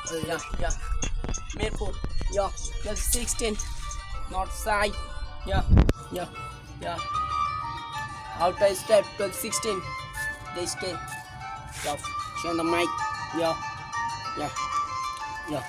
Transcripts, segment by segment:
Yeah. Mirpur. Yeah. 1216. North side. Yeah. Yeah. Yeah. Outer step 1216. This game. Yeah. Show the mic. Yeah. Yeah. Yeah.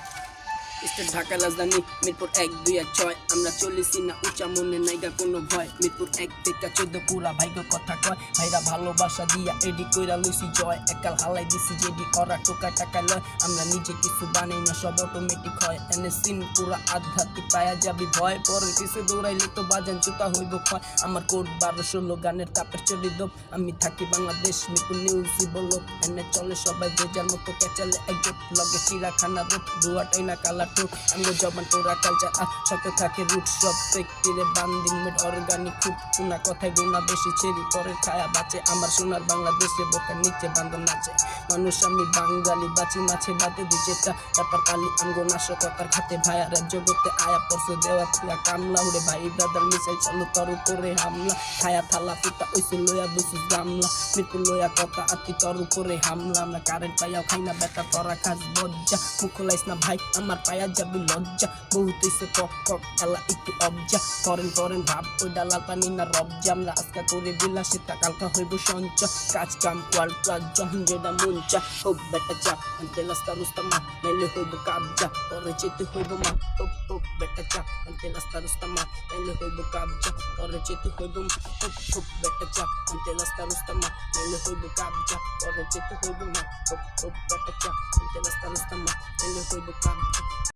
State Dhaka রাজধানী মিরপুর 1-2-1-6 আমরা চলেছি না উঁচা মনে নাইগা কোনো ভয় মিরপুর 1-14 পুরা ভাইগো কথা কয় ভাইরা ভালোবাসা দিয়া এডি কইরা লইছি জয় একাল হালাই দিছি যেডি ওরা টোকা টাকা লয় আমরা নিজে কিছু বানাই না সব অটোমেটিক হয় এনে সিন পুরা আধ্যাত্মিক পায়া যাবি ভয় পরের পিছে দৌড়াইলে তো বাজান জুতা হইব ক্ষয় আমার কোড 12-16 গানের তাপের চলি দোপ আমি থাকি বাংলাদেশ মিরপুর নিউজই বলো এনে চলে সবাই যে যার মতো ক্যাচালে একজোট লগে চিড়াখানা রোপ দুয়াটাই না কালা আমগো জবান তোরা কালচার সাথে থাকে রুট সব ব্যক্তিরে বান্দিন মেড অর্গানিক খুব শোনা কথায় গুণা বেশি ছেড়ি পরের খায়া বাঁচে আমার সোনার বাংলাদেশে বোকার নিচে বান্ধব নাচে মানুষ আমি বাঙালি বাঁচি মাছে বাতে দিচ্ছে তারপর কালি আমগো নাশকতার খাতে ভাইয়া র্যাপ জগতে আয়া পরশু দেওয়া তুলা কামলা উড়ে ভাই ব্রাদার মিসাইল চালু তর করে হামলা খায়া থালা ফুটা ওইসে লইয়া বসিস গামলা মিরপুর লইয়া কথা আতি তর করে হামলা আমরা কারেন্ট পাইয়াও খাই না বেটা তরা খাস বজ্জা মুখ খোলাইস না ভাই আমার পায়া যাবি লজ্জা বহুত হইছে কক এলা একটু অবজা করেন ভাব ওই ডালাল পানি না রবজা আমরা আজকা করে দিলা সেটা কালকা হইব সঞ্চয় কাজ কাম ওয়ার্ল্ড ক্লাস যখন যেটা মঞ্চা হোক বেটা চাপ আনতে লাস্তা রুস্তা মা নাইলে হইব কাবজা পরে চেতে হইব মা হোক বেটা চাপ আনতে লাস্তা রুস্তা মা নাইলে হইব কাবজা পরে চেতে হইব মা হোক বেটা চাপ আনতে লাস্তা রুস্তা মা নাইলে হইব কাবজা পরে চেতে হইব মা হোক বেটা চাপ আনতে লাস্তা রুস্তা মা নাইলে হইব কাবজা